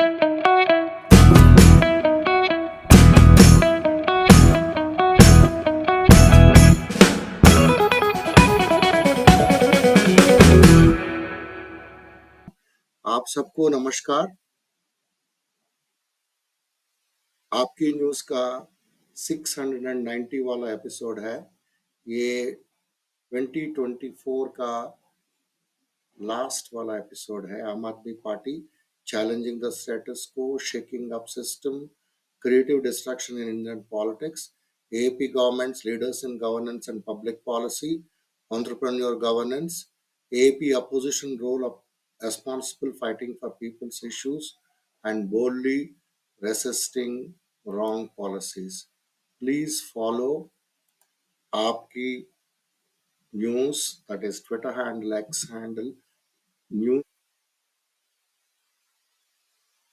आप सबको नमस्कार। आपकी न्यूज का 690 वाला एपिसोड है। ये 2024 का लास्ट वाला एपिसोड है। आम आदमी पार्टी चैलेंजिंग द स्टेटस को, shaking up system, creative destruction in Indian politics, AAP government's leaders in governance and public policy, entrepreneur governance, AAP opposition role of responsible fighting for people's issues, and boldly resisting wrong policies. Please follow आपकी news, that is Twitter handle, X handle, news.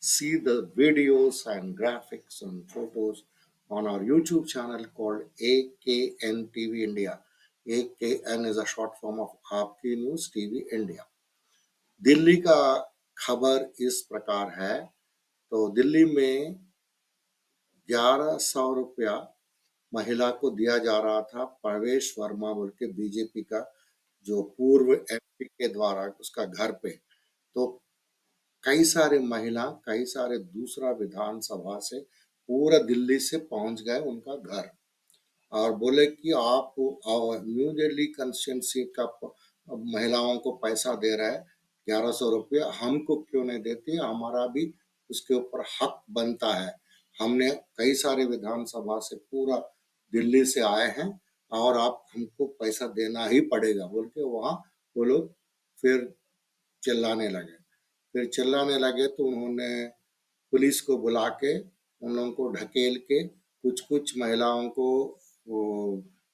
See the videos and graphics and photos on our YouTube channel called AKN TV India. AKN is a short form of आपकी news TV India. Delhi का खबर इस प्रकार है। तो दिल्ली में 1100 रुपया महिला को दिया जा रहा था। प्रवेश वर्मा बोल के बीजेपी का जो पूर्व एमपी के द्वारा उसका घर पे, तो कई सारे महिला, कई सारे दूसरा विधानसभा से पूरा दिल्ली से पहुंच गए उनका घर और बोले कि आप न्यू दिल्ली कंस्टिट्यूंसी का महिलाओं को पैसा दे रहा है 1100 रुपया, हमको क्यों नहीं देती? हमारा भी उसके ऊपर हक बनता है। हमने कई सारे विधानसभा से पूरा दिल्ली से आए हैं और आप हमको पैसा देना ही पड़ेगा बोल के वहां वो लोग फिर चिल्लाने लगे तो उन्होंने पुलिस को बुला के उन लोगों को ढकेल के कुछ महिलाओं को वो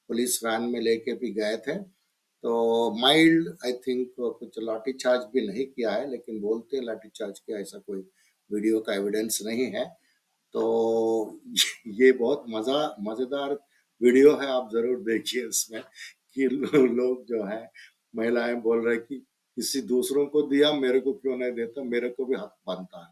पुलिस वैन में लेके भी गए थे। तो माइल्ड आई थिंक कुछ लाठीचार्ज भी नहीं किया है, लेकिन बोलते लाठीचार्ज किया, ऐसा कोई वीडियो का एविडेंस नहीं है। तो ये बहुत मजेदार वीडियो है, आप जरूर देखिए। इसमें कि लोग जो है महिलाएं बोल रहे कि किसी दूसरों को दिया, मेरे को क्यों नहीं देता, मेरे को भी हक बनता है,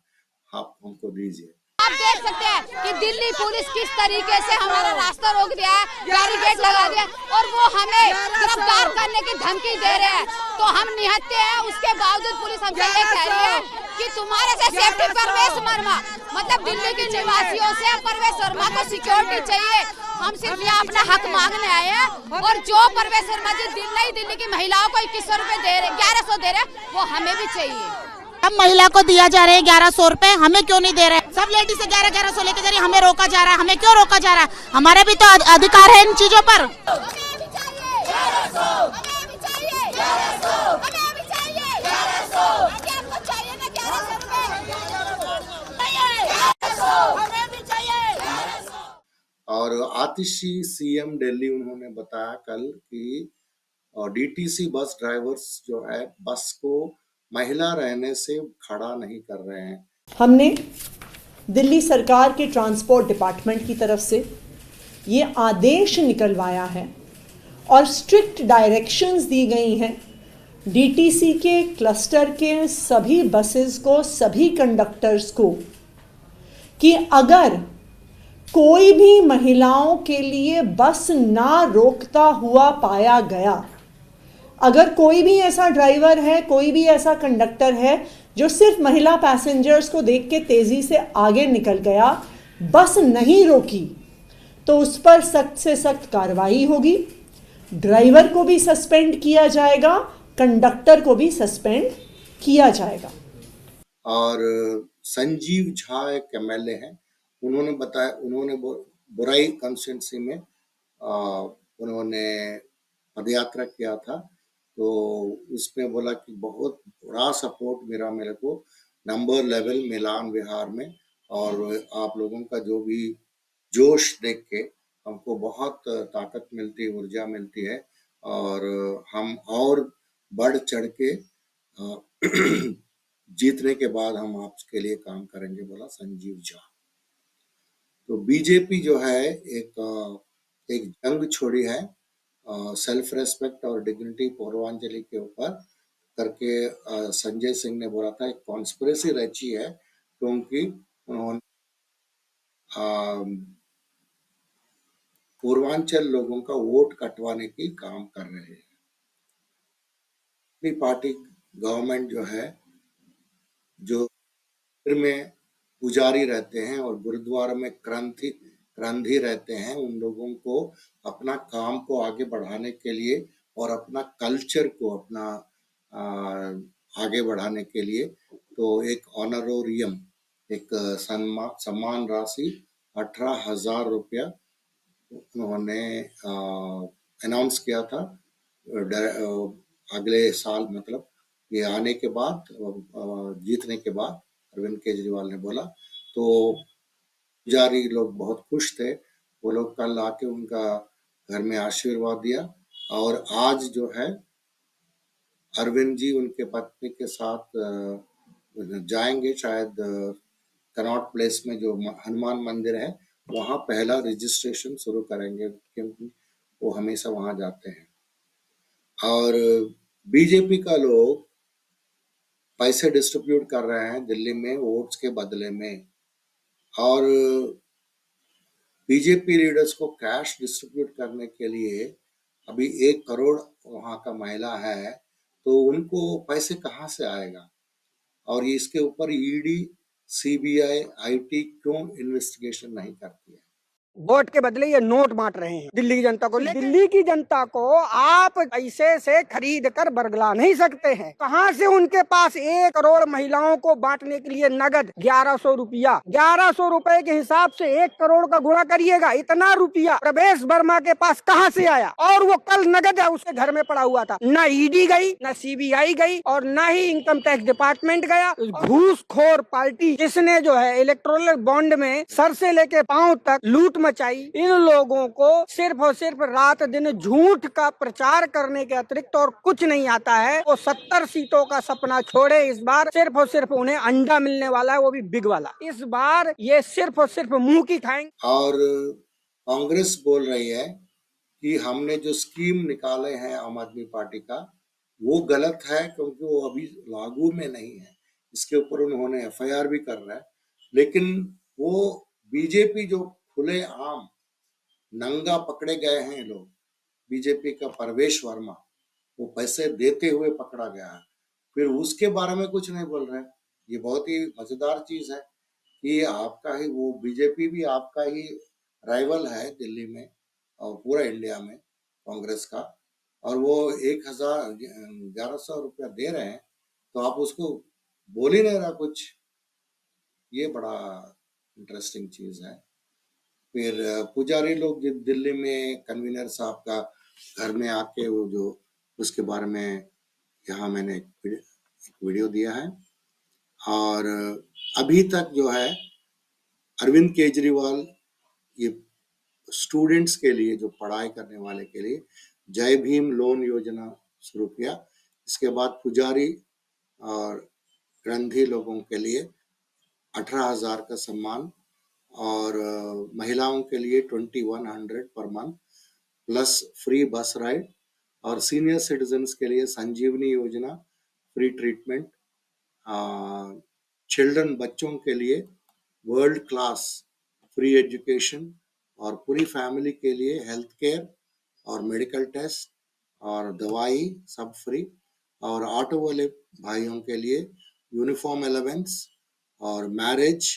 आप हमको दीजिए। आप देख सकते हैं कि दिल्ली पुलिस किस तरीके से हमारा रास्ता रोक दिया है, बैरिकेड लगा दिया और वो हमें गिरफ्तार करने की धमकी दे रहे हैं। तो हम निहत्ते हैं, उसके बावजूद पुलिस हमसे ये कह रही है कि तुम्हारे से सेफ्टी परवेश वर्मा, मतलब दिल्ली के निवासियों से परवेश वर्मा को सिक्योरिटी चाहिए। हम सिर्फ यहाँ अपना हक मांगने आए हैं और जो परवेश वर्मा जी दिल्ली की महिलाओं को 2100 रुपए दे रहे, 1100 दे रहे, वो हमें भी चाहिए। हम महिला को दिया जा रहे हैं 1100 रुपए, हमें क्यों नहीं दे रहे? सब लेडीज से 1100 लेके जा रही है, हमें रोका जा रहा है। हमें क्यों रोका जा रहा है? हमारे भी तो अधिकार है इन चीजों पर। और आतिशी सीएम दिल्ली उन्होंने बताया कल कि डीटीसी बस ड्राइवर्स जो है बस को महिला रहने से खड़ा नहीं कर रहे हैं। हमने दिल्ली सरकार के ट्रांसपोर्ट डिपार्टमेंट की तरफ से ये आदेश निकलवाया है और स्ट्रिक्ट डायरेक्शंस दी गई हैं डीटीसी के क्लस्टर के सभी बसेस को, सभी कंडक्टर्स को, कि अगर कोई भी महिलाओं के लिए बस ना रोकता हुआ पाया गया, अगर कोई भी ऐसा ड्राइवर है, कोई भी ऐसा कंडक्टर है जो सिर्फ महिला पैसेंजर्स को देख के तेजी से आगे निकल गया, बस नहीं रोकी, तो उस पर सख्त से सख्त कार्रवाई होगी। ड्राइवर को भी सस्पेंड किया जाएगा, कंडक्टर को भी सस्पेंड किया जाएगा। और संजीव झा एक एमएलए हैं, उन्होंने बताया, उन्होंने बुराई कंस्टिट्यूंसी में उन्होंने पदयात्रा किया था, तो उसमें बोला कि बहुत बड़ा सपोर्ट मेरे को नंबर लेवल मिलान बिहार में, और आप लोगों का जो भी जोश देख के हमको बहुत ताकत मिलती है, ऊर्जा मिलती है, और हम और बढ़ चढ़ के जीतने के बाद हम आपके लिए काम करेंगे, बोला संजीव झा। तो बीजेपी जो है एक जंग छोड़ी है सेल्फ रेस्पेक्ट और डिग्निटी पूर्वांजलि के ऊपर करके। संजय सिंह ने बोला था एक कॉन्स्पिरेसी रची है क्योंकि उन्होंने पूर्वांचल लोगों का वोट कटवाने की काम कर रहे हैं। पार्टी गवर्नमेंट जो है, जो मंदिर में पुजारी रहते हैं और गुरुद्वारा में क्रंथी रहते हैं, उन लोगों को अपना काम को आगे बढ़ाने के लिए और अपना कल्चर को अपना आगे बढ़ाने के लिए तो एक ऑनरोरियम, एक सम्मान राशि 18,000 रुपया उन्होंने अनाउंस किया था अगले साल, मतलब ये आने के बाद, जीतने के बाद अरविंद केजरीवाल ने बोला। तो पुजारी लोग बहुत खुश थे। वो लोग कल आके उनका घर में आशीर्वाद दिया और आज जो है अरविंद जी उनके पत्नी के साथ जाएंगे शायद कनॉट प्लेस में जो हनुमान मंदिर है वहां पहला रजिस्ट्रेशन शुरू करेंगे, क्योंकि वो हमेशा वहां जाते हैं। और बीजेपी का लोग पैसे डिस्ट्रीब्यूट कर रहे हैं दिल्ली में वोट्स के बदले में, और बीजेपी लीडर्स को कैश डिस्ट्रीब्यूट करने के लिए अभी 1 करोड़ वहां का महिला है, तो उनको पैसे कहाँ से आएगा? और इसके ऊपर ईडी, सीबीआई, आईटी क्यों इन्वेस्टिगेशन नहीं करती है? वोट के बदले ये नोट बांट रहे हैं दिल्ली की जनता को। दिल्ली की जनता को आप पैसे से खरीद कर बरगला नहीं सकते हैं। कहां से उनके पास 1 करोड़ महिलाओं को बांटने के लिए नगद 1100 रुपया, 1100 रुपए के हिसाब से 1 करोड़ का गुणा करिएगा, इतना रुपया प्रवेश वर्मा के पास कहां से आया? और वो कल नगद उसके घर में पड़ा हुआ था। न ईडी गई, न सीबीआई गई और न ही इनकम टैक्स डिपार्टमेंट गया। घूसखोर पार्टी जिसने जो है इलेक्टोरल बॉन्ड में सर से लेके पांव तक लूट मचाई, इन लोगों को सिर्फ और सिर्फ रात दिन झूठ का प्रचार करने के अतिरिक्त और कुछ नहीं आता है। वो 70 सीटों का सपना छोड़े, इस बार सिर्फ और सिर्फ उन्हें अंडा मिलने वाला है, वो भी बिग वाला। इस बार ये सिर्फ और सिर्फ मुंह की खाएंगे। और कांग्रेस बोल रही है कि हमने जो स्कीम निकाले हैं आम आदमी पार्टी का वो गलत है, क्योंकि वो अभी लागू में नहीं है। इसके ऊपर उन्होंने एफआईआर भी कर रहा है। लेकिन वो बीजेपी जो खुले आम नंगा पकड़े गए हैं लोग, बीजेपी का परवेश वर्मा वो पैसे देते हुए पकड़ा गया है, फिर उसके बारे में कुछ नहीं बोल रहे। ये बहुत ही मजेदार चीज है कि आपका ही वो बीजेपी भी आपका ही राइवल है दिल्ली में और पूरा इंडिया में कांग्रेस का, और वो 1100 रुपया दे रहे हैं तो आप उसको बोल ही नहीं रहा कुछ। ये बड़ा इंटरेस्टिंग चीज है। फिर पुजारी लोग दिल्ली में कन्वीनर साहब का घर में आके वो जो उसके बारे में यहाँ मैंने एक वीडियो दिया है। और अभी तक जो है अरविंद केजरीवाल ये स्टूडेंट्स के लिए, जो पढ़ाई करने वाले के लिए जय भीम लोन योजना शुरू किया। इसके बाद पुजारी और ग्रंथी लोगों के लिए 18,000 का सम्मान, और महिलाओं के लिए 2100 पर मंथ प्लस फ्री बस राइड, और सीनियर सिटीजन्स के लिए संजीवनी योजना, फ्री ट्रीटमेंट, चिल्ड्रन बच्चों के लिए वर्ल्ड क्लास फ्री एजुकेशन, और पूरी फैमिली के लिए हेल्थ केयर और मेडिकल टेस्ट और दवाई सब फ्री, और ऑटो वाले भाइयों के लिए यूनिफॉर्म अलाउंस और मैरिज,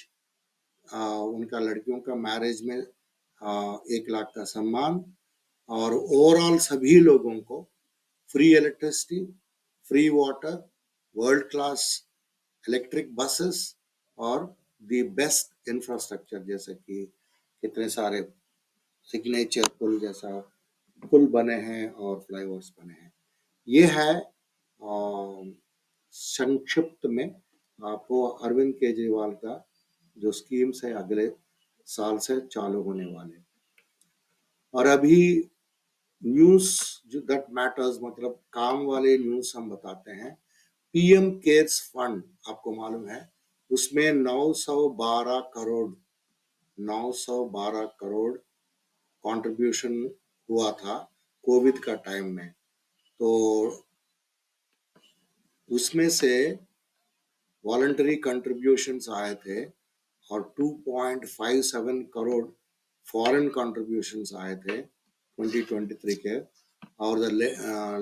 उनका लड़कियों का मैरिज में 1 लाख का सम्मान, और ओवरऑल सभी लोगों को free electricity, free water, world class electric buses और दी बेस्ट इंफ्रास्ट्रक्चर, जैसे कि कितने सारे सिग्नेचर पुल जैसा पुल बने हैं और फ्लाईओवर्स बने हैं। ये है संक्षिप्त में आपको अरविंद केजरीवाल का जो स्कीम्स है अगले साल से चालू होने वाले। और अभी न्यूज जो दैट मैटर्स, मतलब काम वाले न्यूज हम बताते हैं। पीएम केयर्स फंड आपको मालूम है, उसमें 912 करोड़ कंट्रीब्यूशन हुआ था कोविड का टाइम में। तो उसमें से वॉलंटरी कंट्रीब्यूशंस आए थे और 2.57 करोड़ फॉरेन कंट्रीब्यूशंस आए थे 2023 के, और the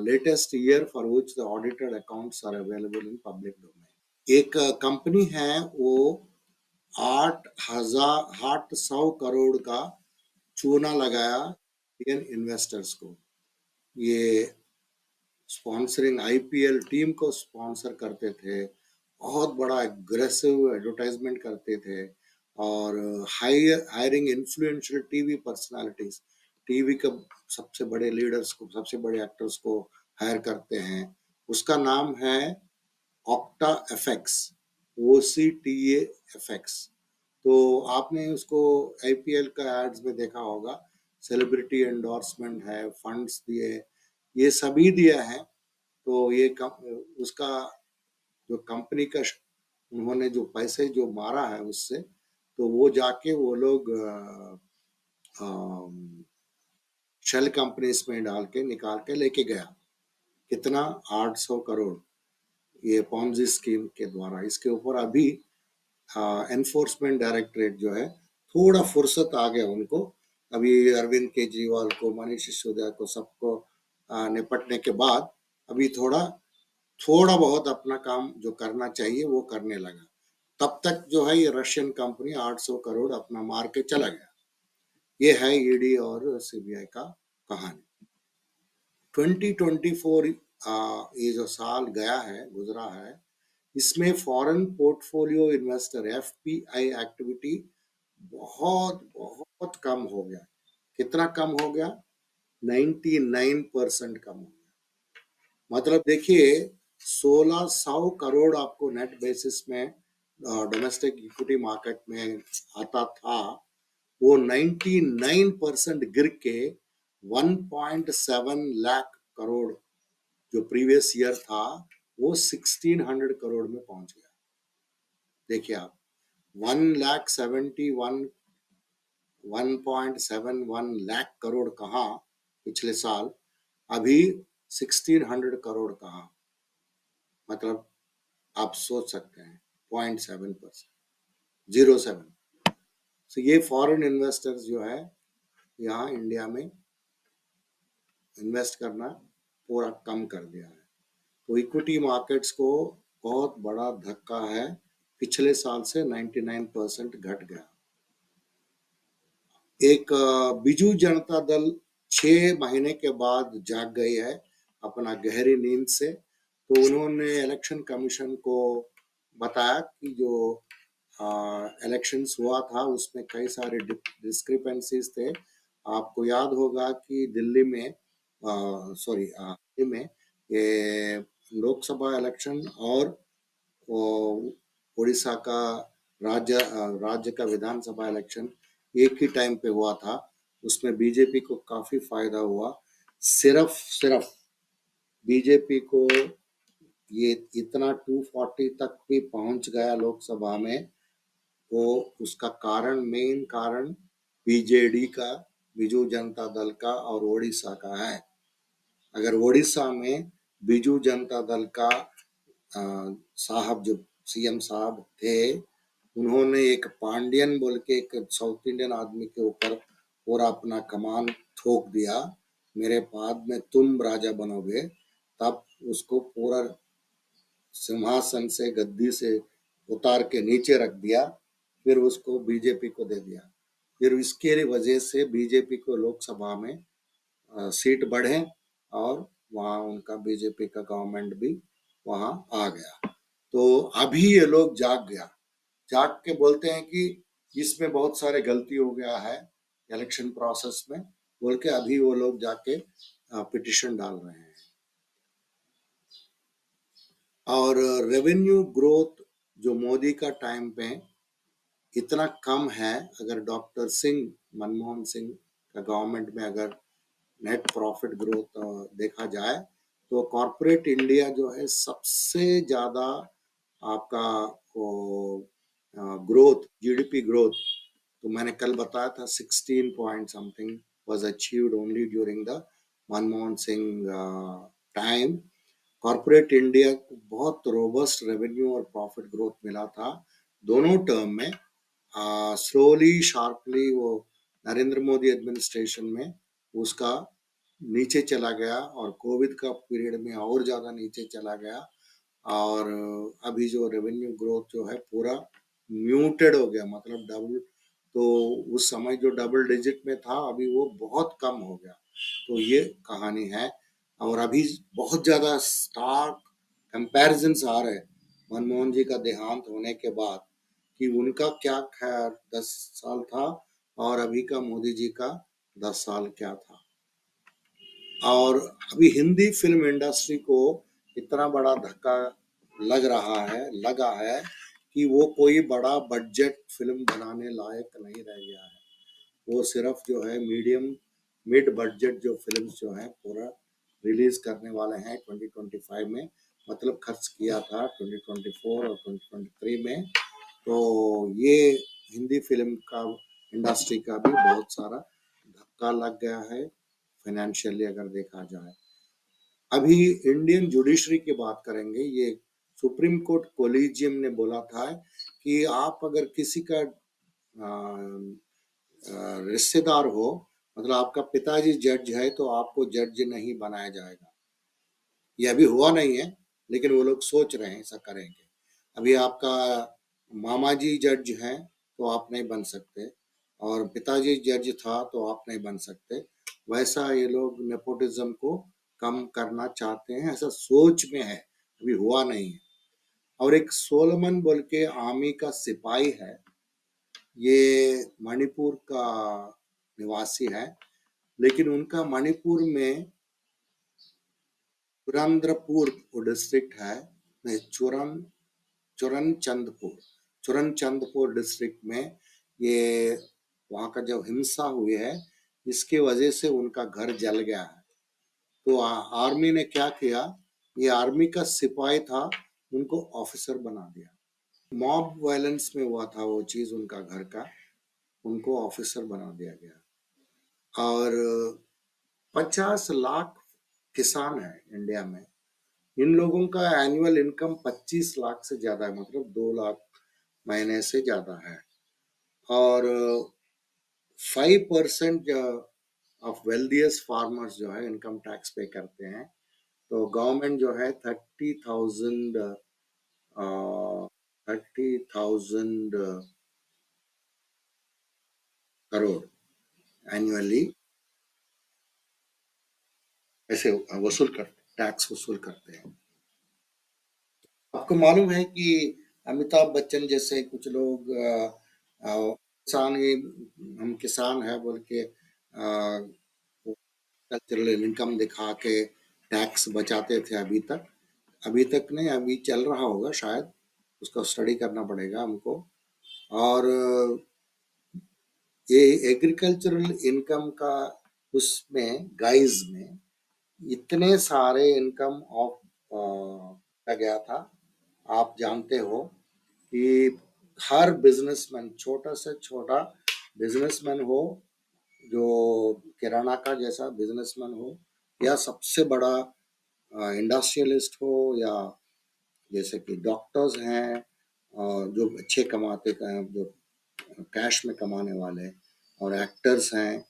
latest year for which the audited accounts are available in public domain. एक कंपनी है वो 800 करोड़ का चूना लगाया इंडियन इन्वेस्टर्स को। ये स्पॉन्सरिंग आईपीएल टीम को स्पॉन्सर करते थे, बहुत बड़ा एग्रेसिव एडवर्टाइजमेंट करते थे, और hiring influential TV personalities, TV के सबसे बड़े लीडर्स को, सबसे बड़े एक्टर्स को हायर करते हैं। उसका नाम है ऑक्टा एफएक्स, OCTA एफएक्स। तो आपने उसको आईपीएल का एड्स में देखा होगा, सेलिब्रिटी एंडोर्समेंट है, फंड्स दिए, ये सभी दिया है। तो ये उसका जो कंपनी का उन्होंने जो पैसे जो मारा है उससे, तो वो जाके वो लोग शेल कंपनीज में डाल के निकाल के लेके गया। कितना? 800 करोड़, ये पॉन्जी स्कीम के द्वारा। इसके ऊपर अभी एनफोर्समेंट डायरेक्टरेट जो है, थोड़ा फुर्सत आ गया उनको, अभी अरविंद केजरीवाल को, मनीष सिसोदिया को, सबको निपटने के बाद अभी थोड़ा बहुत अपना काम जो करना चाहिए वो करने लगा। तब तक जो है ये रशियन कंपनी 800 करोड़ अपना मार के चला गया। ये है ईडी और सीबीआई का कहानी। 2024 ये जो साल गया है, गुजरा है, इसमें foreign portfolio investor FPI activity बहुत बहुत कम हो गया। कितना कम हो गया? 99% कम हो गया। मतलब देखिए, 1600 करोड़ आपको नेट बेसिस में डोमेस्टिक इक्विटी मार्केट में आता था, वो 99% गिर के 1.7 लाख करोड़ जो प्रीवियस ईयर था वो 1600 करोड़ में पहुंच गया। देखिए आप, 1.71 लाख करोड़ कहाँ पिछले साल, अभी 1600 करोड़ कहाँ। मतलब आप सोच सकते हैं 0.7%, 0.7। तो ये फॉरेन इन्वेस्टर्स जो है यहाँ इंडिया में इन्वेस्ट करना पूरा कम कर दिया है। तो इक्विटी मार्केट्स को बहुत बड़ा धक्का है, पिछले साल से 99% घट गया। एक बीजू जनता दल 6 महीने के बाद जाग गई है अपना गहरी नींद से। तो उन्होंने इलेक्शन कमीशन को बताया कि जो इलेक्शंस हुआ था उसमें कई सारे डिस्क्रिपेंसीज थे। आपको याद होगा कि दिल्ली में दिल्ली में ये लोकसभा इलेक्शन और उड़ीसा का राज्य का विधानसभा इलेक्शन एक ही टाइम पे हुआ था। उसमें बीजेपी को काफी फायदा हुआ। सिर्फ बीजेपी को ये इतना 240 तक भी पहुंच गया लोकसभा में, वो उसका मेन कारण बीजेडी का, बीजू जनता दल का और ओडिशा का है। अगर ओडिशा में बीजू जनता दल का साहब जो सीएम साहब थे, उन्होंने एक पांडियन बोल के एक साउथ इंडियन आदमी के ऊपर पूरा अपना कमान ठोक दिया, मेरे बाद में तुम राजा बनोगे, तब उसको पूरा सिंहासन से, गद्दी से उतार के नीचे रख दिया, फिर उसको बीजेपी को दे दिया। फिर इसके वजह से बीजेपी को लोकसभा में सीट बढ़े और वहाँ उनका बीजेपी का गवर्नमेंट भी वहाँ आ गया। तो अभी ये लोग जाग के बोलते हैं कि इसमें बहुत सारे गलती हो गया है इलेक्शन प्रोसेस में, बोल के अभी वो लोग जाके पिटिशन डाल रहे हैं। और रेवेन्यू ग्रोथ जो मोदी का टाइम पे इतना कम है, अगर डॉक्टर सिंह, मनमोहन सिंह का गवर्नमेंट में अगर नेट प्रॉफिट ग्रोथ देखा जाए तो कॉर्पोरेट इंडिया जो है सबसे ज्यादा आपका ग्रोथ, जीडीपी ग्रोथ, तो मैंने कल बताया था 16 point something was achieved only during the Manmohan Singh time. Corporate India को बहुत रोबस्ट रेवेन्यू और प्रॉफिट ग्रोथ मिला था दोनों टर्म में। स्लोली शार्पली वो नरेंद्र मोदी एडमिनिस्ट्रेशन में उसका नीचे चला गया और कोविड का पीरियड में और ज्यादा नीचे चला गया और अभी जो रेवेन्यू ग्रोथ जो है पूरा म्यूटेड हो गया, मतलब डबल। तो उस समय जो डबल डिजिट में था अभी वो बहुत कम हो गया। तो ये कहानी है। और अभी बहुत ज्यादा स्टार्क कंपैरिजन्स आ रहे हैं मनमोहन जी का देहांत होने के बाद कि उनका क्या खैर 10 साल था और अभी का मोदी जी का 10 साल क्या था। और अभी हिंदी फिल्म इंडस्ट्री को इतना बड़ा धक्का लगा है कि वो कोई बड़ा बजट फिल्म बनाने लायक नहीं रह गया है। वो सिर्फ जो है मिड बजट जो फिल्म्स जो है पूरा रिलीज करने वाले हैं 2025 में, मतलब खर्च किया था 2024 और 2023 में। तो ये हिंदी फिल्म का इंडस्ट्री का भी बहुत सारा धक्का लग गया है फाइनेंशियली अगर देखा जाए। अभी इंडियन जुडिशरी की बात करेंगे। ये सुप्रीम कोर्ट कोलिजियम ने बोला था कि आप अगर किसी का रिश्तेदार हो, मतलब आपका पिताजी जज है, तो आपको जज नहीं बनाया जाएगा। ये अभी हुआ नहीं है लेकिन वो लोग सोच रहे हैं ऐसा करेंगे। अभी आपका मामा जी जज हैं तो आप नहीं बन सकते और पिताजी जज था तो आप नहीं बन सकते। वैसा ये लोग नेपोटिज्म को कम करना चाहते हैं, ऐसा सोच में है, अभी हुआ नहीं है। और एक सोलोमन बोल के आर्मी का सिपाही है, ये मणिपुर का निवासी है, लेकिन उनका मणिपुर में चुरंद्रपुर डिस्ट्रिक्ट है, नहीं चुरनचंदपुर डिस्ट्रिक्ट में ये वहाँ का जब हिंसा हुई है इसकी वजह से उनका घर जल गया है। तो आर्मी ने क्या किया, ये आर्मी का सिपाही था उनको ऑफिसर बना दिया। मॉब वायलेंस में हुआ था वो चीज उनका घर का, उनको ऑफिसर बना दिया गया। और 50 लाख किसान है इंडिया में, इन लोगों का एनुअल इनकम 25 लाख से ज्यादा है, मतलब 2 लाख महीने से ज्यादा है। और 5% ऑफ वेल्दियस्ट फार्मर्स जो है इनकम टैक्स पे करते हैं। तो गवर्नमेंट जो है 30,000 करोड़ एनुअली ऐसे टैक्स वसूल करते हैं। आपको मालूम है कि अमिताभ बच्चन जैसे कुछ लोग किसान ही, हम किसान है बोल के कल्चरल इनकम दिखा के टैक्स बचाते थे अभी तक नहीं, अभी चल रहा होगा शायद, उसका स्टडी करना पड़ेगा हमको। और ये एग्रीकल्चरल इनकम का उसमें गाइज में इतने सारे इनकम ऑफ गया था। आप जानते हो कि हर बिजनेसमैन, छोटा से छोटा बिजनेसमैन हो, जो किराना का जैसा बिजनेसमैन हो, या सबसे बड़ा इंडस्ट्रियलिस्ट हो, या जैसे कि डॉक्टर्स हैं और जो अच्छे कमाते हैं, जो कैश में कमाने वाले, और एक्टर्स हैं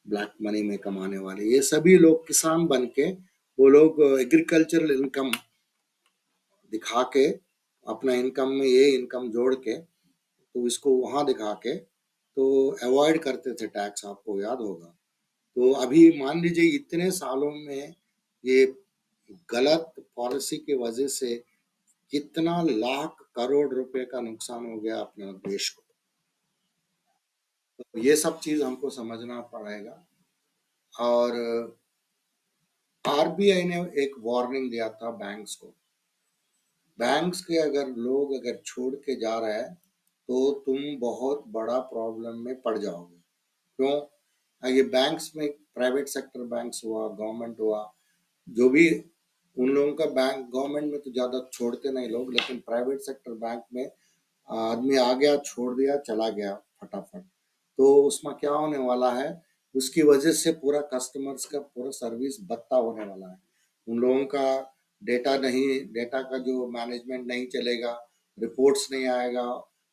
ब्लैक मनी में कमाने वाले, ये सभी लोग किसान बन के वो लोग एग्रीकल्चरल इनकम दिखा के अपना इनकम में ये इनकम जोड़ के तो इसको वहां दिखा के तो अवॉइड करते थे टैक्स, आपको याद होगा। तो अभी मान लीजिए इतने सालों में ये गलत पॉलिसी की वजह से कितना लाख करोड़ रुपए का नुकसान हो गया अपने देश को। तो ये सब चीज हमको समझना पड़ेगा। और आरबीआई ने एक वार्निंग दिया था बैंक्स को, बैंक्स के अगर लोग अगर छोड़ के जा रहे हैं तो तुम बहुत बड़ा प्रॉब्लम में पड़ जाओगे। क्यों? ये बैंक्स में प्राइवेट सेक्टर बैंक्स हुआ, गवर्नमेंट हुआ, जो भी उन लोगों का बैंक, गवर्नमेंट में तो ज्यादा छोड़ते नहीं लोग, लेकिन प्राइवेट सेक्टर बैंक में आदमी आ गया, छोड़ दिया, चला गया फटाफट, तो उसमें क्या होने वाला है, उसकी वजह से पूरा कस्टमर्स का पूरा सर्विस बत्ता होने वाला है। उन लोगों का डेटा का जो मैनेजमेंट नहीं चलेगा, रिपोर्ट्स नहीं आएगा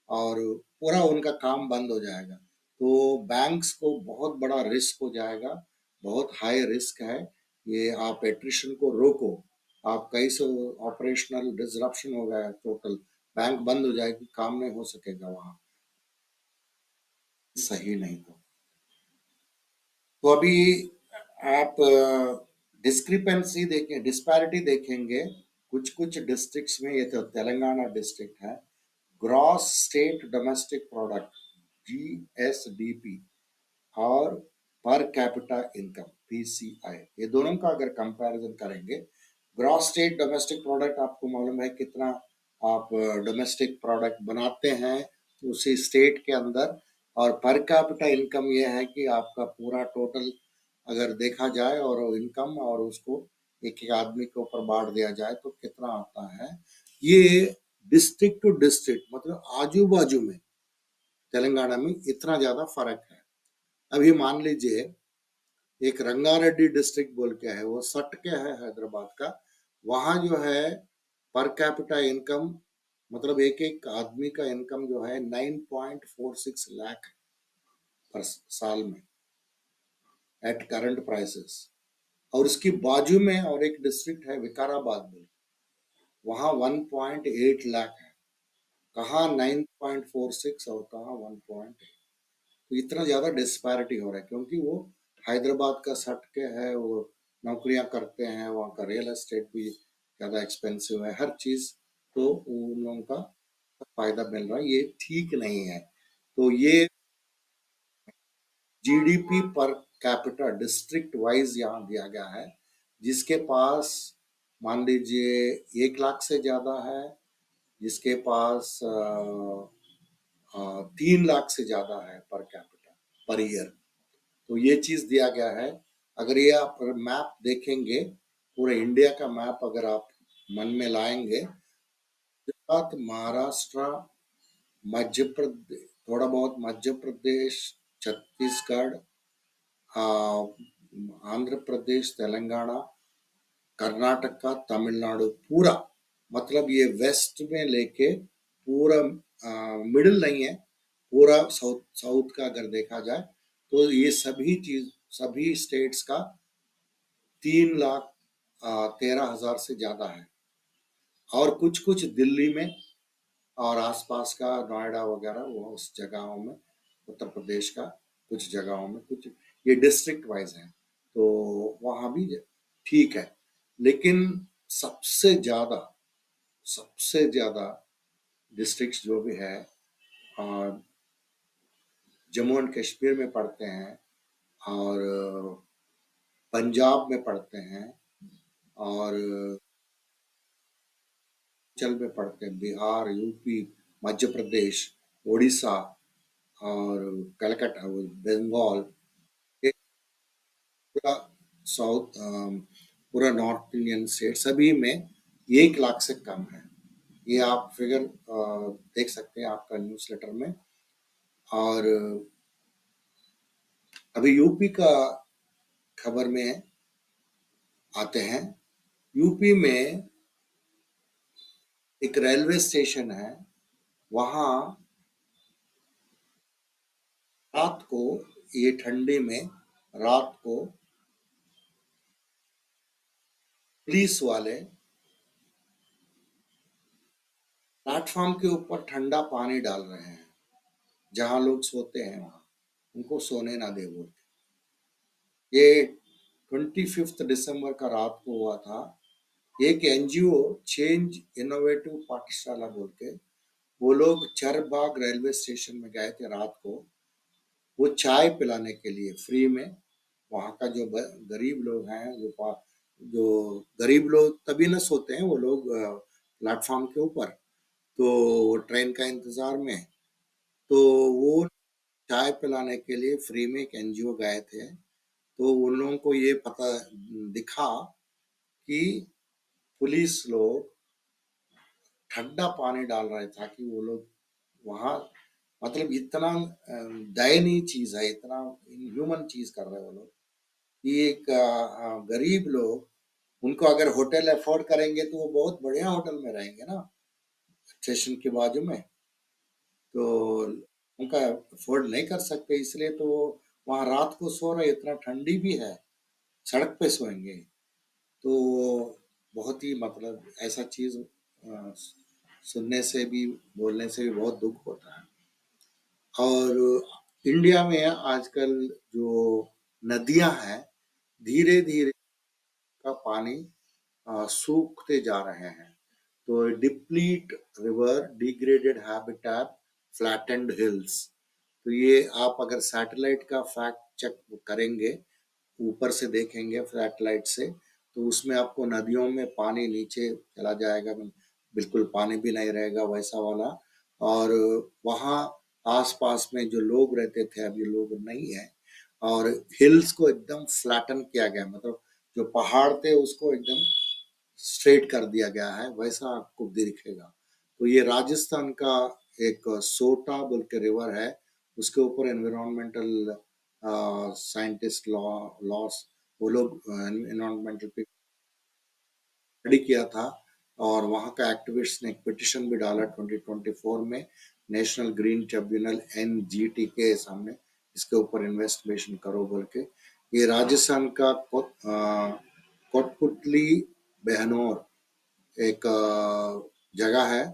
और पूरा उनका काम बंद हो जाएगा। तो बैंक्स को बहुत बड़ा रिस्क हो जाएगा, बहुत हाई रिस्क है। ये आप एट्रिशन को रोको, आप कहीं से ऑपरेशनल डिसरप्शन हो गया, टोटल बैंक बंद हो जाएगी, काम नहीं हो सकेगा वहां, सही नहीं। तो अभी आप डिस्क्रिपेंसी देखें, डिस्पैरिटी देखेंगे कुछ कुछ डिस्ट्रिक्ट्स में। ये तो तेलंगाना डिस्ट्रिक्ट है, gross state domestic product GSDP और पर कैपिटा इनकम PCI, ये दोनों का अगर कंपैरिजन करेंगे, ग्रॉस स्टेट डोमेस्टिक प्रोडक्ट आपको मालूम है कितना आप डोमेस्टिक प्रोडक्ट बनाते हैं उसी स्टेट के अंदर, और पर कैपिटा इनकम ये है कि आपका पूरा टोटल अगर देखा जाए और इनकम और उसको एक एक आदमी के ऊपर बांट दिया जाए तो कितना आता है। ये डिस्ट्रिक्ट टू डिस्ट्रिक्ट मतलब आजू बाजू में तेलंगाना में इतना ज्यादा फर्क है। अभी मान लीजिए एक रंगारेड्डी डिस्ट्रिक्ट बोल के है, वो सट के है हैदराबाद का, वहां जो है पर कैपिटा इनकम मतलब एक एक आदमी का इनकम जो है 9.46 लाख पर साल में एट करंट प्राइसेस। और उसकी बाजू में और एक डिस्ट्रिक्ट है विकाराबाद में, वहां 1.8 लाख है। कहाँ 9.46 और कहाँ 1.8। तो इतना ज्यादा डिस्पैरिटी हो रहा है क्योंकि वो हैदराबाद का सट के है, वो नौकरियां करते हैं, वहाँ का रियल एस्टेट भी ज्यादा एक्सपेंसिव है, हर चीज तो उन लोगों का फायदा मिल रहा है, ये ठीक नहीं है। तो ये GDP per capita district wise यहाँ दिया गया है, जिसके पास मान लीजिए 1 लाख से ज्यादा है, जिसके पास 3 लाख से ज्यादा है पर कैपिटा पर ईयर। तो ये चीज दिया गया है। अगर ये आप मैप देखेंगे, पूरे इंडिया का मैप अगर आप मन में लाएंगे, गुजरात, महाराष्ट्र, मध्य प्रदेश, थोड़ा बहुत मध्य प्रदेश, छत्तीसगढ़, आंध्र प्रदेश, तेलंगाना, कर्नाटका, तमिलनाडु, पूरा मतलब ये वेस्ट में लेके पूरा मिडिल नहीं है, पूरा साउथ साउथ का अगर देखा जाए तो ये सभी स्टेट्स का 3,13,000 से ज्यादा है। और कुछ कुछ दिल्ली में और आसपास का नोएडा वगैरह वो उस जगहों में, उत्तर प्रदेश का कुछ जगहों में, कुछ ये डिस्ट्रिक्ट वाइज है तो वहां भी ठीक है। लेकिन सबसे ज्यादा डिस्ट्रिक्ट जो भी है जम्मू एंड कश्मीर में पड़ते हैं और पंजाब में पड़ते हैं और चल में पड़ते हैं, बिहार, यूपी, मध्य प्रदेश, उड़ीसा और कलकत्ता, बंगाल, पूरा साउथ, पूरा नॉर्थ इंडियन स्टेट सभी में 1 लाख से कम है। ये आप फिगर देख सकते हैं आपका न्यूज लेटर में। और अभी यूपी का खबर में आते हैं। यूपी में एक रेलवे स्टेशन है, वहां रात को, ये ठंडी में रात को पुलिस वाले प्लेटफॉर्म के ऊपर ठंडा पानी डाल रहे हैं, जहां लोग सोते हैं वहां उनको सोने ना दे बोल के। ये 25 दिसंबर का रात को हुआ था। एक NGO चेंज इनोवेटिव पाठशाला बोल के, वो लोग चरबाग रेलवे स्टेशन में गए थे रात को, वो चाय पिलाने के लिए फ्री में। वहाँ का जो गरीब लोग हैं, जो गरीब लोग तभी न सोते हैं, वो लोग प्लेटफॉर्म के ऊपर, तो ट्रेन का इंतजार में, तो वो चाय पिलाने के लिए फ्री में एक NGO गए थे। तो उन लोगों को ये पता दिखा कि पुलिस लोग ठंडा पानी डाल रहे था कि वो लोग वहां, मतलब इतना दयनीय चीज है, इतना ह्यूमन चीज कर रहे हैं वो लोग कि एक गरीब लोग उनको अगर होटल अफोर्ड करेंगे तो वो बहुत बढ़िया होटल में रहेंगे ना, स्टेशन के बाजू में। तो उनका अफोर्ड नहीं कर सकते, इसलिए तो वो वहाँ रात को सो रहे, इतना ठंडी भी है, सड़क पे सोएंगे। तो बहुत ही मतलब ऐसा चीज सुनने से भी, बोलने से भी बहुत दुख होता है। और इंडिया में आजकल जो नदियां हैं, धीरे धीरे का पानी सूखते जा रहे हैं। तो deplete river, degraded habitat, flattened hills. तो ये आप अगर सैटेलाइट का फैक्ट चेक करेंगे, ऊपर से देखेंगे फ्लैटलाइट से, तो उसमें आपको नदियों में पानी नीचे चला जाएगा, बिल्कुल पानी भी नहीं रहेगा वैसा वाला। और वहाँ आसपास में जो लोग रहते थे अभी लोग नहीं है, और हिल्स को एकदम फ्लैटन किया गया, मतलब जो पहाड़ थे उसको एकदम स्ट्रेट कर दिया गया है, वैसा आपको दिखेगा। तो ये राजस्थान का एक सोटा बोल के रिवर है, उसके ऊपर एनवायरमेंटल साइंटिस्ट लॉस वो लोग एनवायरमेंटल पे स्टडी किया था, और वहाँ का एक्टिविस्ट ने एक पिटिशन भी डाला 2024 में नेशनल ग्रीन ट्रिब्यूनल NGT के सामने, इसके ऊपर इन्वेस्टिगेशन करो बोल के। ये राजस्थान का कोटपुतली बहनोर एक जगह है,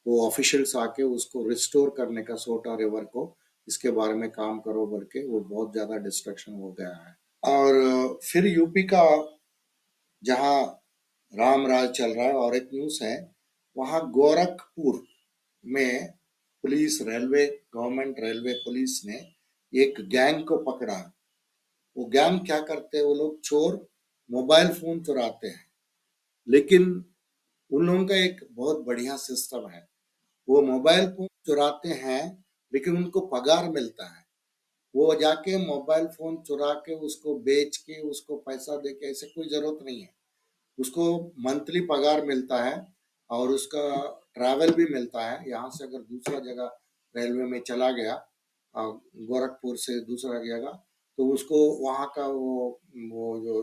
वो ऑफिशियल्स आके उसको रिस्टोर करने का, सोटा रिवर को, इसके बारे में काम करो बोल के, वो बहुत ज्यादा डिस्ट्रक्शन हो गया है। और फिर यूपी का जहाँ राम राज चल रहा है, और एक न्यूज है वहाँ गोरखपुर में police, railway, government railway police ने एक गैंग को पकड़ा। वो गैंग क्या करते हैं, वो लोग चोर मोबाइल फोन चुराते हैं, लेकिन उन लोगों का एक बहुत बढ़िया सिस्टम है। वो मोबाइल फोन चुराते हैं लेकिन उनको पगार मिलता है। वो जाके मोबाइल फोन चुरा के उसको बेच के उसको पैसा दे के, ऐसे कोई जरूरत नहीं है, उसको मंथली पगार मिलता है, और उसका ट्रैवल भी मिलता है। यहाँ से अगर दूसरा जगह रेलवे में चला गया, गोरखपुर से दूसरा जगह, तो उसको वहाँ का वो जो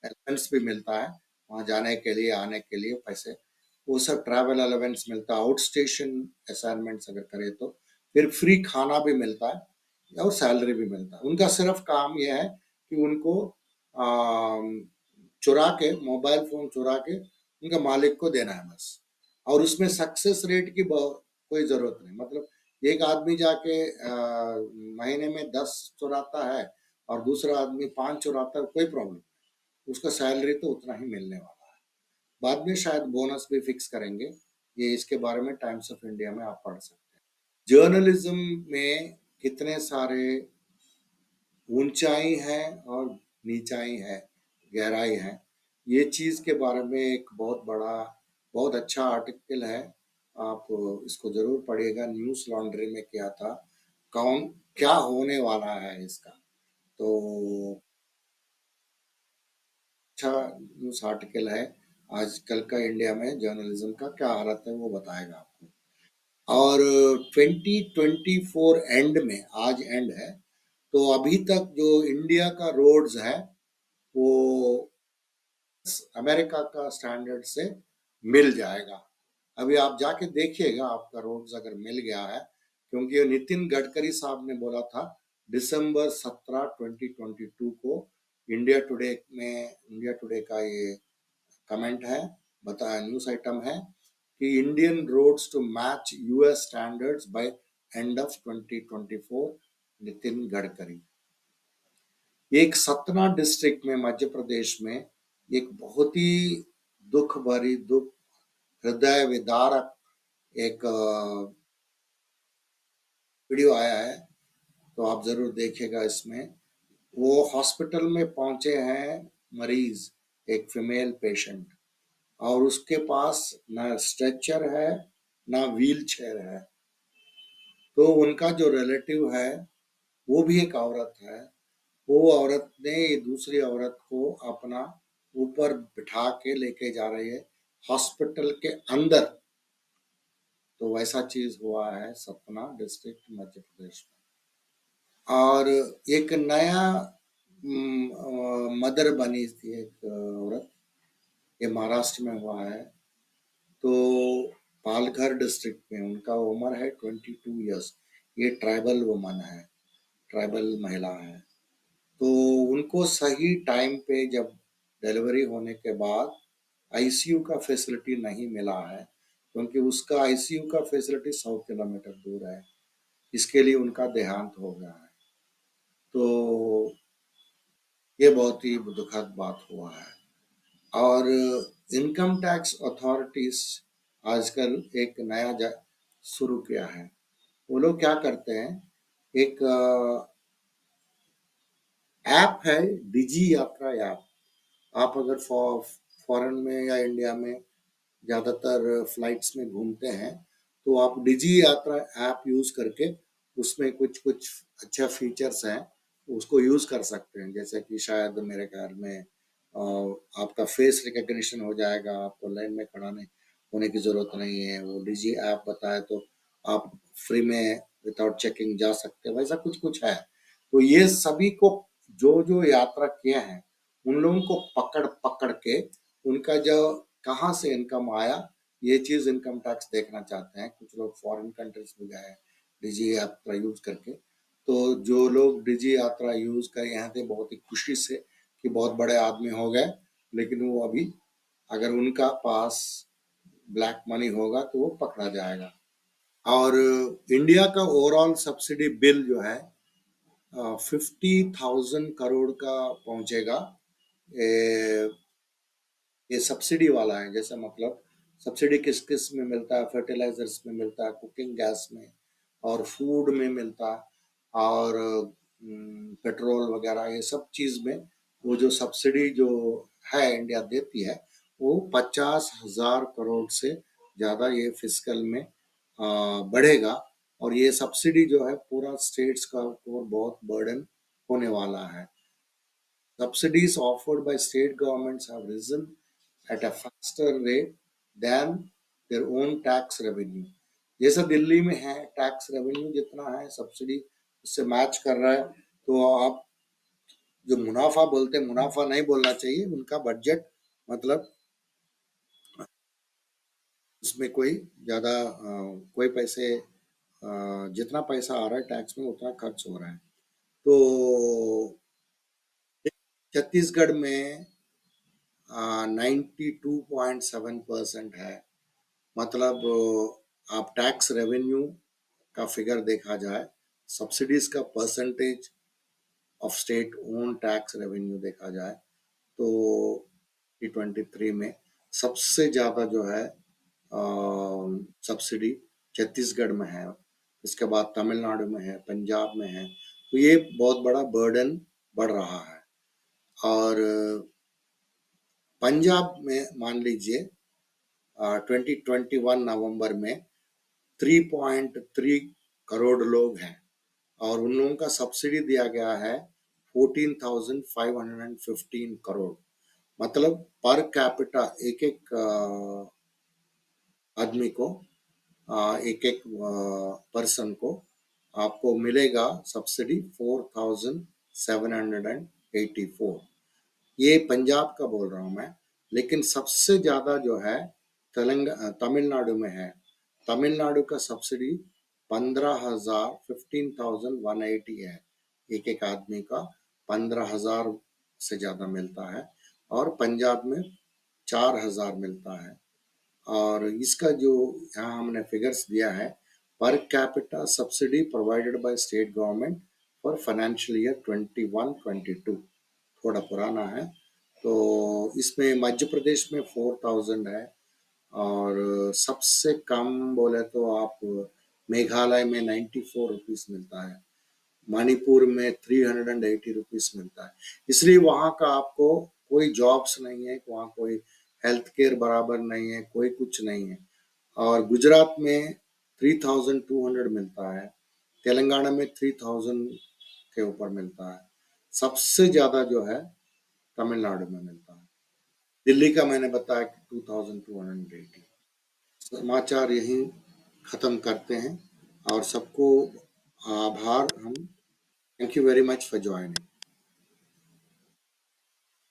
अलावेंस भी मिलता है, वहाँ जाने के लिए आने के लिए पैसे, वो सब ट्रैवल अलावेंस मिलता है। आउट स्टेशन असाइनमेंट्स अगर करे तो फिर फ्री खाना भी मिलता है और सैलरी भी मिलता है। उनका सिर्फ काम यह है कि उनको चुरा के, मोबाइल फोन चुरा के उनका मालिक को देना है बस। और उसमें सक्सेस रेट की कोई जरूरत नहीं, मतलब एक आदमी जाके महीने में 10 चुराता है और दूसरा आदमी 5 चुराता है, कोई प्रॉब्लम नहीं, उसका सैलरी तो उतना ही मिलने वाला है। बाद में शायद बोनस भी फिक्स करेंगे, ये इसके बारे में टाइम्स ऑफ इंडिया में आप पढ़ सकते हैं। जर्नलिज्म में कितने सारे ऊंचाई है और नीचाई है, गहराई है, ये चीज के बारे में एक बहुत बड़ा, बहुत अच्छा आर्टिकल है, आप इसको जरूर पढ़िएगा। न्यूज लॉन्ड्री में क्या था, कौन क्या होने वाला है इसका, तो अच्छा न्यूज आर्टिकल है। आजकल का इंडिया में जर्नलिज्म का क्या हालत है वो बताएगा आपको। और 2024 एंड में, आज एंड है, तो अभी तक जो इंडिया का रोड्स है वो अमेरिका का स्टैंडर्ड से मिल जाएगा। अभी आप जाके देखिएगा, आपका रोड्स अगर मिल गया है, क्योंकि नितिन गडकरी साहब ने बोला था दिसंबर 17, 2022 को, इंडिया टुडे में, इंडिया टुडे का ये कमेंट है, बताया न्यूज आइटम है कि Indian roads to match US standards by end of 2024, Nitin Gadkari. एक सतना डिस्ट्रिक्ट में, मध्य प्रदेश में, एक बहुत ही दुख भरी, दुख हृदय विदारक एक वीडियो आया है, तो आप जरूर देखिएगा। इसमें वो हॉस्पिटल में पहुंचे हैं मरीज, एक फीमेल पेशेंट, और उसके पास ना स्ट्रेचर है ना व्हील चेयर है। तो उनका जो रिलेटिव है वो भी एक औरत है, वो औरत ने दूसरी औरत को अपना ऊपर बिठा के लेके जा रही है हॉस्पिटल के अंदर। तो वैसा चीज हुआ है सतना डिस्ट्रिक्ट, मध्य प्रदेश में। और एक नया मदर बनी थी एक औरत, ये महाराष्ट्र में हुआ है। तो पालघर डिस्ट्रिक्ट में उनका उम्र है 22 ईयर्स। ये ट्राइबल वुमन है, ट्राइबल महिला है। तो उनको सही टाइम पे जब डिलीवरी होने के बाद आईसीयू का फैसिलिटी नहीं मिला है, क्योंकि उसका आईसीयू का फैसिलिटी 100 किलोमीटर दूर है, इसके लिए उनका देहांत हो गया है। तो ये बहुत ही दुखद बात हुआ है। और इनकम टैक्स अथॉरिटीज आजकल एक नया शुरू किया है। वो लोग क्या करते हैं, एक ऐप है, डिजी यात्रा ऐप। आप अगर फॉरेन में या इंडिया में ज़्यादातर फ्लाइट्स में घूमते हैं, तो आप डिजी यात्रा ऐप यूज़ करके उसमें कुछ कुछ अच्छा फीचर्स हैं, उसको यूज़ कर सकते हैं। जैसे कि शायद मेरे ख्याल में आपका फेस रिकग्निशन हो जाएगा, आपको लाइन में खड़ा नहीं होने की ज़रूरत नहीं है। वो डिजी ऐप बताए तो आप फ्री में विदाउट चेकिंग जा सकते हैं, वैसा कुछ कुछ है। तो ये सभी को जो जो यात्रा किए हैं उन लोगों को पकड़ पकड़ के उनका जो कहाँ से इनकम आया, ये चीज इनकम टैक्स देखना चाहते हैं। कुछ लोग फॉरेन कंट्रीज में गए डिजी यात्रा यूज करके। तो जो लोग डिजी यात्रा यूज कर यहाँ थे बहुत ही खुशी से कि बहुत बड़े आदमी हो गए, लेकिन वो अभी अगर उनका पास ब्लैक मनी होगा तो वो पकड़ा जाएगा। और इंडिया का ओवरऑल सब्सिडी बिल जो है 50,000 करोड़ का पहुंचेगा। ये सब्सिडी वाला है। जैसे मतलब सब्सिडी किस किस में मिलता है, फर्टिलाइजर्स में मिलता है, कुकिंग गैस में और फूड में मिलता है, और पेट्रोल वगैरह ये सब चीज में वो जो सब्सिडी जो है इंडिया देती है वो 50,000 करोड़ से ज्यादा ये फिस्कल में बढ़ेगा। और ये सब्सिडी जो है पूरा स्टेट्स का ऊपर बहुत बर्डन होने वाला है। Subsidies offered by state governments have risen at a faster rate than their own tax revenue. जैसा दिल्ली में है टैक्स रेवेन्यू जितना है सब्सिडी उससे मैच कर रहा है। तो आप जो मुनाफा बोलते हैं, मुनाफा नहीं बोलना चाहिए, उनका बजट मतलब उसमें कोई ज्यादा कोई पैसे जितना पैसा आ रहा है टैक्स में उतना खर्च हो रहा है। तो छत्तीसगढ़ में 92.7% है। मतलब आप टैक्स रेवेन्यू का फिगर देखा जाए, सब्सिडीज का percentage of state own tax revenue देखा जाए तो 2023 में सबसे ज्यादा जो है सब्सिडी छत्तीसगढ़ में है। इसके बाद तमिलनाडु में है, पंजाब में है। तो ये बहुत बड़ा बर्डन बढ़ रहा है। और पंजाब में मान लीजिए 2021 नवंबर में 3.3 करोड़ लोग हैं और उन लोगों का सब्सिडी दिया गया है 14,515 करोड़। मतलब पर कैपिटा एक एक आदमी को एक एक पर्सन को आपको मिलेगा सब्सिडी 4,784। ये पंजाब का बोल रहा हूं मैं। लेकिन सबसे ज्यादा जो है तमिलनाडु में है। तमिलनाडु का सब्सिडी 15,180 है। एक एक आदमी का 15,000 से ज्यादा मिलता है और पंजाब में 4,000 मिलता है। और इसका जो यहाँ हमने फिगर्स दिया है, per capita subsidy provided by state government for financial year 21-22 थोड़ा पुराना है। तो इसमें मध्य प्रदेश में 4,000 है और सबसे कम बोले तो आप मेघालय में 94 रुपीस मिलता है, मणिपुर में 380 रुपीस मिलता है। इसलिए वहाँ का आपको कोई जॉब्स नहीं है, वहाँ कोई हेल्थ केयर बराबर नहीं है, कोई कुछ नहीं है। और गुजरात में 3,200 मिलता है, तेलंगाना में 3,000 के ऊपर मिलता है। सबसे ज्यादा जो है तमिलनाडु में मिलता है। दिल्ली का मैंने बताया कि 2,280। समाचार यही खत्म करते हैं और सबको आभार। हम thank you very much for joining.